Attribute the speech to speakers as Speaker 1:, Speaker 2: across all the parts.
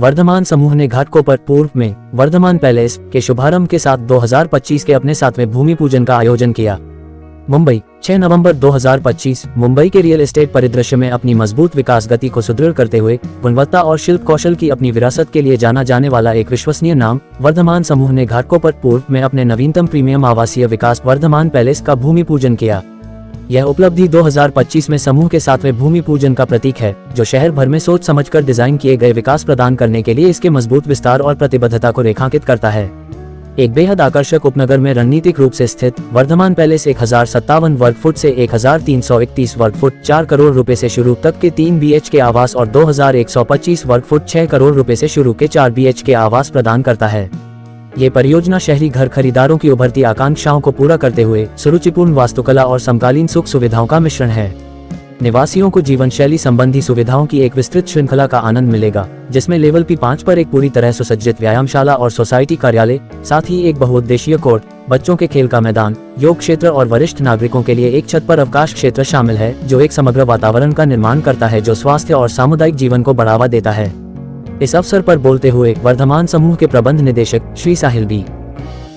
Speaker 1: वर्धमान समूह ने घाटकोपर पूर्व में वर्धमान पैलेस के शुभारंभ के साथ 2025 के अपने 7वें भूमि पूजन का आयोजन किया। मुंबई 6 नवंबर 2025 मुंबई के रियल एस्टेट परिदृश्य में अपनी मजबूत विकास गति को सुदृढ़ करते हुए गुणवत्ता और शिल्प कौशल की अपनी विरासत के लिए जाना जाने वाला एक विश्वसनीय नाम वर्धमान समूह ने घाटकोपर पूर्व में अपने नवीनतम प्रीमियम आवासीय विकास वर्धमान पैलेस का भूमि पूजन किया। यह उपलब्धि 2025 में समूह के 7वें भूमि पूजन का प्रतीक है, जो शहर भर में सोच समझकर डिजाइन किए गए विकास प्रदान करने के लिए इसके मजबूत विस्तार और प्रतिबद्धता को रेखांकित करता है। एक बेहद आकर्षक उपनगर में रणनीतिक रूप से स्थित वर्धमान पैलेस 1057 वर्ग फुट से 1331 वर्ग फुट 4 करोड़ रुपए से शुरू तक के 3 BHK आवास और 2125 वर्ग फुट 6 करोड़ रुपए से शुरू के 4 BHK आवास प्रदान करता है। ये परियोजना शहरी घर खरीदारों की उभरती आकांक्षाओं को पूरा करते हुए सुरुचिपूर्ण वास्तुकला और समकालीन सुख सुविधाओं का मिश्रण है। निवासियों को जीवन शैली संबंधी सुविधाओं की एक विस्तृत श्रृंखला का आनंद मिलेगा, जिसमें लेवल P5 पर एक पूरी तरह सुसज्जित व्यायामशाला और सोसाइटी कार्यालय, साथ ही एक बहुउद्देशीय कोर्ट, बच्चों के खेल का मैदान, योग क्षेत्र और वरिष्ठ नागरिकों के लिए एक छत पर अवकाश क्षेत्र शामिल है, जो एक समग्र वातावरण का निर्माण करता है जो स्वास्थ्य और सामुदायिक जीवन को बढ़ावा देता है। इस अवसर पर बोलते हुए वर्धमान समूह के प्रबंध निदेशक श्री साहिल बी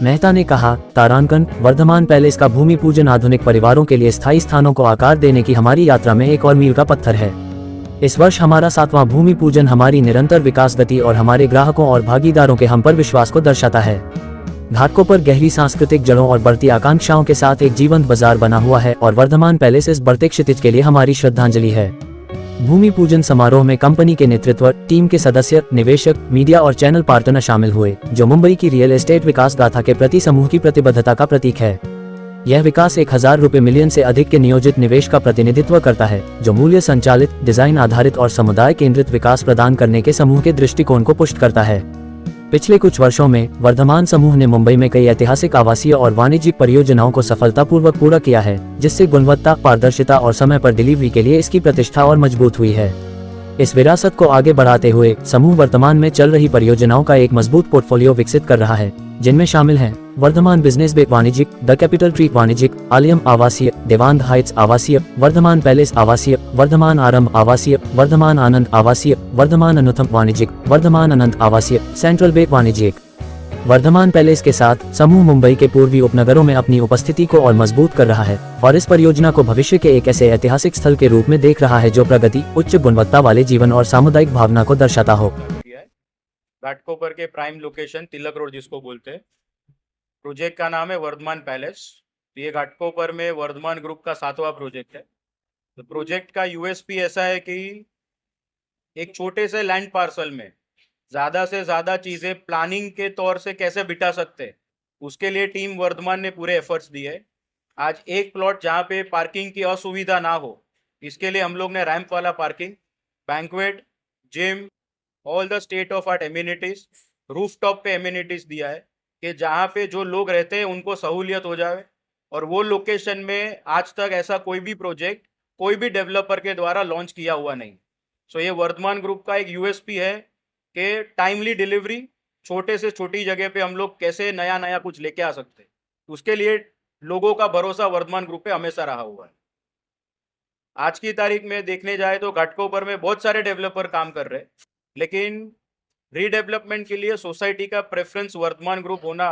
Speaker 1: मेहता ने कहा, तारांकन वर्धमान पैलेस का भूमि पूजन आधुनिक परिवारों के लिए स्थायी स्थानों को आकार देने की हमारी यात्रा में एक और मील का पत्थर है। इस वर्ष हमारा 7वां भूमि पूजन हमारी निरंतर विकास गति और हमारे ग्राहकों और भागीदारों के हम पर विश्वास को दर्शाता है। घाटकोपर गहरी सांस्कृतिक जड़ों और बढ़ती आकांक्षाओं के साथ एक जीवंत बाजार बना हुआ है और वर्धमान पैलेस इस बढ़ते क्षितिज के लिए हमारी श्रद्धांजलि है। भूमि पूजन समारोह में कंपनी के नेतृत्व, टीम के सदस्य, निवेशक, मीडिया और चैनल पार्टनर शामिल हुए, जो मुंबई की रियल एस्टेट विकास गाथा के प्रति समूह की प्रतिबद्धता का प्रतीक है। यह विकास 1000 रुपए मिलियन से अधिक के नियोजित निवेश का प्रतिनिधित्व करता है, जो मूल्य संचालित, डिजाइन आधारित और समुदाय केंद्रित विकास प्रदान करने के समूह के दृष्टिकोण को पुष्ट करता है। पिछले कुछ वर्षों में वर्धमान समूह ने मुंबई में कई ऐतिहासिक आवासीय और वाणिज्यिक परियोजनाओं को सफलतापूर्वक पूरा किया है, जिससे गुणवत्ता, पारदर्शिता और समय पर डिलीवरी के लिए इसकी प्रतिष्ठा और मजबूत हुई है। इस विरासत को आगे बढ़ाते हुए समूह वर्तमान में चल रही परियोजनाओं का एक मजबूत पोर्टफोलियो विकसित कर रहा है, जिनमें शामिल हैं वर्धमान बिजनेस बे वाणिज्यिक, द कैपिटल ट्री वाणिज्यिक, आलियम आवासीय, देवांग हाइट्स आवासीय, वर्धमान पैलेस आवासीय, वर्धमान आरंभ आवासीय, वर्धमान आनंद आवासीय, वर्धमान अनुथम वाणिज्यिक, वर्धमान अनंत आवासीय, सेंट्रल बे वाणिज्यिक। वर्धमान पैलेस के साथ समूह मुंबई के पूर्वी उपनगरों में अपनी उपस्थिति को और मजबूत कर रहा है और इस परियोजना को भविष्य के एक ऐसे ऐतिहासिक स्थल के रूप में देख रहा है जो प्रगति, उच्च गुणवत्ता वाले जीवन और सामुदायिक भावना को दर्शाता हो।
Speaker 2: घाटकोपर के प्राइम लोकेशन तिलक रोड जिसको बोलते हैं, प्रोजेक्ट का नाम है वर्धमान पैलेस। ये घाटकोपर में वर्धमान ग्रुप का 7वां प्रोजेक्ट है। तो प्रोजेक्ट का यूएसपी ऐसा है कि एक छोटे से लैंड पार्सल में ज़्यादा से ज़्यादा चीज़ें प्लानिंग के तौर से कैसे बिठा सकते हैं, उसके लिए टीम वर्धमान ने पूरे एफर्ट्स दिए। आज एक प्लॉट जहाँ पे पार्किंग की असुविधा ना हो, इसके लिए हम लोग ने रैंप वाला parking, banquet, gym, all the state of art amenities, rooftop पे एम्यूनिटीज़ दिया है कि जहाँ पे जो लोग रहते हैं उनको सहूलियत हो जाए। और वो लोकेशन में आज तक ऐसा कोई भी प्रोजेक्ट कोई भी डेवलपर के द्वारा लॉन्च किया हुआ नहीं। सो ये वर्धमान ग्रुप का एक यूएसपी है कि टाइमली डिलीवरी, छोटे से छोटी जगह पे हम लोग कैसे नया नया कुछ लेके आ सकते हैं, उसके लिए लोगों का भरोसा वर्धमान ग्रुप पे हमेशा रहा हुआ है। आज की तारीख में देखने जाए तो घाटकोपर में बहुत सारे डेवलपर काम कर रहे हैं, लेकिन रीडेवलपमेंट के लिए सोसाइटी का प्रेफरेंस वर्धमान ग्रुप होना,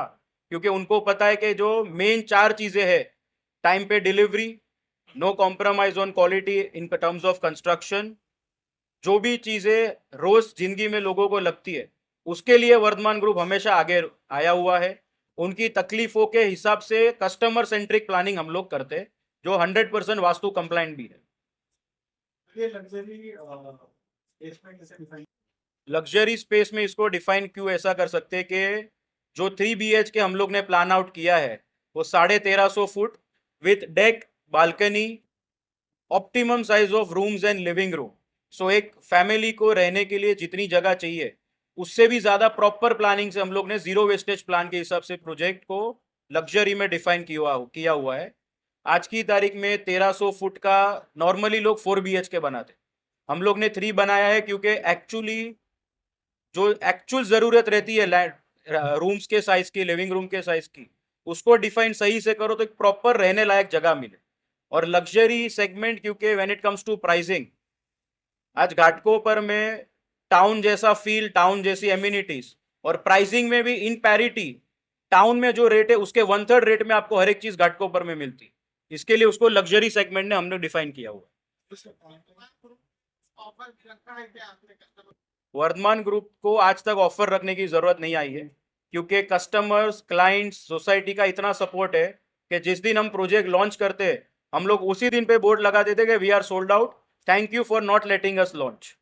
Speaker 2: क्योंकि उनको पता है कि जो मेन 4 चीज़ें हैं, टाइम पे delivery, no compromise on quality in terms of construction, जो भी चीज़ें रोज़ जिंदगी में लोगों को लगती है, उसके लिए वर्धमान ग्रुप हमेशा आगे आया हुआ है। उनकी तकलीफ़ों के हिसाब से कस्टमर सेंट्रिक प्लानिंग हम लोग करते हैं, जो 100% वास्तु कंप्लाइंट भी है। लग्जरी स्पेस में इसको डिफाइन क्यों ऐसा कर सकते हैं कि जो 3 BHK हम लोग ने प्लान आउट किया है वो 1350 foot with deck, balcony, optimum size of rooms and living room. So एक फैमिली को रहने के लिए जितनी जगह चाहिए उससे भी ज़्यादा प्रॉपर प्लानिंग से हम लोग ने जीरो वेस्टेज प्लान के हिसाब से प्रोजेक्ट को लग्जरी में डिफाइन किया हुआ है। आज की तारीख में 1300 फुट का नॉर्मली लोग 4 BHK बनाते, हम लोग ने 3 बनाया है क्योंकि एक्चुअली जो एक्चुअल ज़रूरत रहती है रूम्स के साइज की, लिविंग रूम के साइज की, उसको डिफाइन सही से करो तो एक प्रॉपर रहने लायक जगह मिले। और लग्जरी सेगमेंट, क्योंकि when it comes to pricing, आज घाटकोपर में टाउन जैसा फील, टाउन जैसी एम्यूनिटीज, और प्राइसिंग में भी इन पैरिटी टाउन में जो रेट है उसके 1/3 रेट में आपको हर एक चीज घाटकोपर में मिलती। इसके लिए उसको लग्जरी सेगमेंट ने हमने डिफाइन किया हुआ। वर्धमान ग्रुप को आज तक ऑफर रखने की जरूरत नहीं आई है, क्योंकि कस्टमर्स, क्लाइंट्स, सोसाइटी का इतना सपोर्ट है कि जिस दिन हम प्रोजेक्ट लॉन्च करते हैं हम लोग उसी दिन पे बोर्ड लगा देते कि we are sold out, thank you for not letting us launch.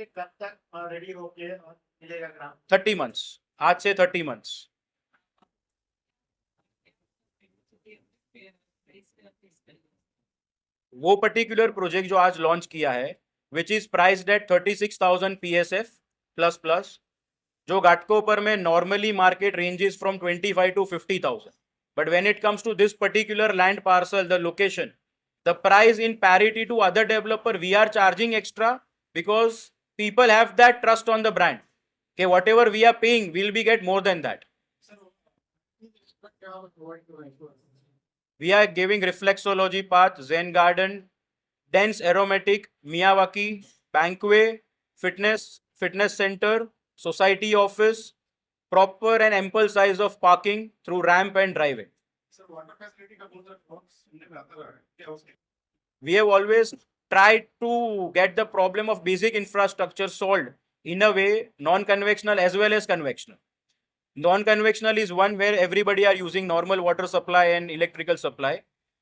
Speaker 3: कब तक रेडी होके मिलेगा ग्राम?
Speaker 2: 30 मंथ्स, आज से 30 मंथ्स। वो पर्टिकुलर प्रोजेक्ट जो आज लॉन्च किया है which is priced eight 36,000 PSF plus plus, जो घाटकोपर में normally market ranges from 25 to 50,000, but when it comes to this particular land parcel, the location, the price in parity to other developer, we are charging extra because people have that trust on the brand. Okay, whatever we are paying, we'll be get more than that. We are giving reflexology path, Zen garden, dense aromatic, Miyawaki, banquet, fitness center, society office, proper and ample size of parking through ramp and driveway. We have always tried to get the problem of basic infrastructure solved in a way, non-conventional as well as conventional. Non-conventional is one where everybody are using normal water supply and electrical supply.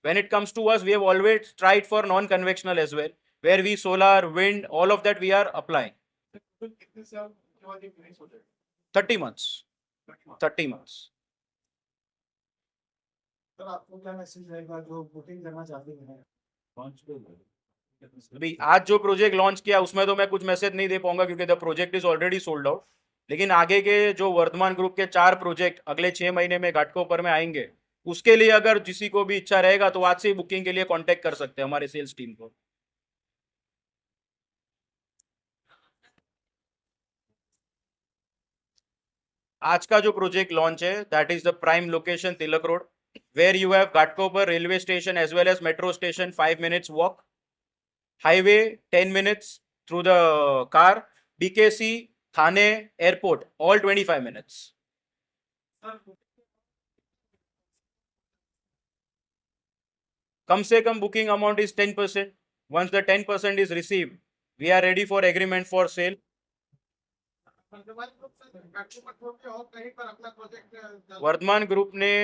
Speaker 2: When it comes to us, we have always tried for non-conventional as well, where we solar, wind, all of that we are applying. 30 months. 30 months.
Speaker 3: Sir आपको क्या message रहेगा जो booking करना चाहते हैं?
Speaker 2: अभी आज जो प्रोजेक्ट लॉन्च किया उसमें तो मैं कुछ मैसेज नहीं दे पाऊंगा क्योंकि the project is already sold out, लेकिन आगे के जो वर्धमान ग्रुप के 4 प्रोजेक्ट अगले 6 महीने में घाटकोपर में आएंगे, उसके लिए अगर किसी को भी इच्छा रहेगा तो आज से ही बुकिंग के लिए कांटेक्ट कर सकते हैं हमारे सेल्स टीम को। आज का जो प्रोजेक्ट लॉन्च है that is the prime location Tilak road, where you have Ghatkopar railway station as well as metro station 5 minutes walk, highway 10 minutes through the car, BKC, Thane, airport all 25 minutes. कम से कम booking amount is 10%. Once the 10% is received, we are ready for agreement for sale. Vardhaman group ने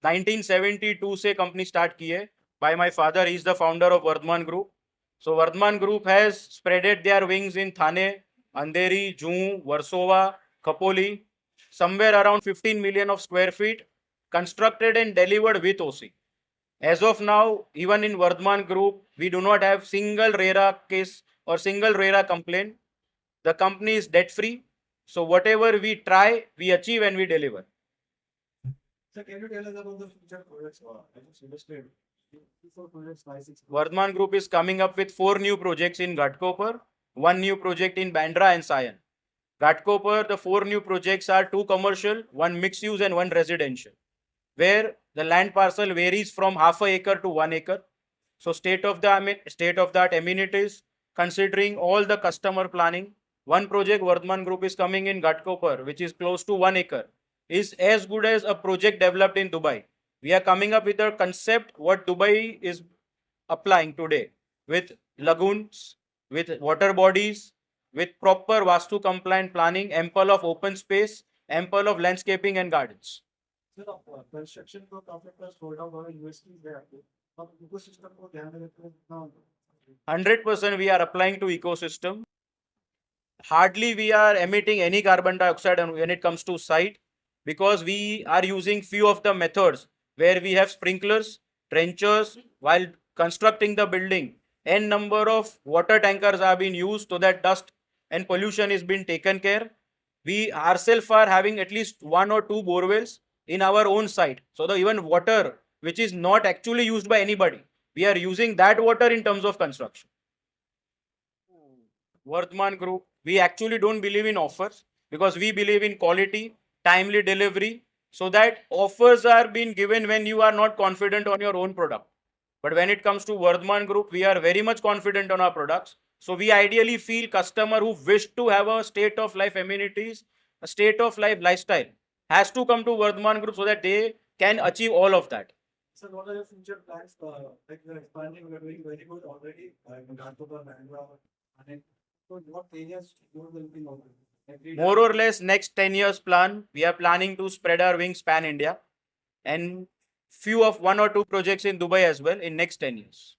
Speaker 2: 1972 से company start की है. By my father, he is the founder of Vardhman Group. So Vardhman Group has spreaded their wings in Thane, Andheri, Juhu, Versova, Khopoli, somewhere around 15 million of square feet, constructed and delivered with OC. As of now, even in Vardhman Group, we do not have single RERA case or single RERA complaint. The company is debt free. So whatever we try, we achieve and we deliver.
Speaker 3: Sir, can you tell us about the future projects? I just suggested 4 projects, 5, 6.
Speaker 2: Vardhman Group is coming up with 4 new projects in Ghatkopar, 1 new project in Bandra and Sion. Ghatkopar, the 4 new projects are 2 commercial, 1 mixed use and 1 residential, where the land parcel varies from half a acre to 1 acre. So state of the art amenities, considering all the customer planning. One project Vardhman Group is coming in Ghatkopar, which is close to 1 acre, is as good as a project developed in Dubai. We are coming up with a concept what Dubai is applying today, with lagoons, with water bodies, with proper Vastu compliant planning, ample of open space, ample of landscaping and gardens.
Speaker 3: Sir, construction को काफी plus sold out और USPs है आपके. अब ecosystem को ध्यान में रखते हैं ना.
Speaker 2: 100% we are applying to ecosystem. Hardly we are emitting any carbon dioxide when it comes to site, because we are using few of the methods where we have sprinklers, trenchers while constructing the building. N number of water tankers are being used so that dust and pollution is being taken care. We ourselves are having at least 1 or 2 borewells in our own site. So the even water which is not actually used by anybody, we are using that water in terms of construction. Vardhman Group, we actually don't believe in offers because we believe in quality, timely delivery, so that offers are being given when you are not confident on your own product. But when it comes to Vardhman Group, we are very much confident on our products. So we ideally feel customer who wish to have a state of life amenities, a state of life lifestyle, has to come to Vardhman Group so that they can achieve all of that.
Speaker 3: So what are your future plans? Like you're expanding, we're doing very good already. In Ghatopar, Bangalore, and so what areas you will be moving?
Speaker 2: More or less next 10 years plan, we are planning to spread our wings pan India and few of 1 or 2 projects in Dubai as well in next 10 years.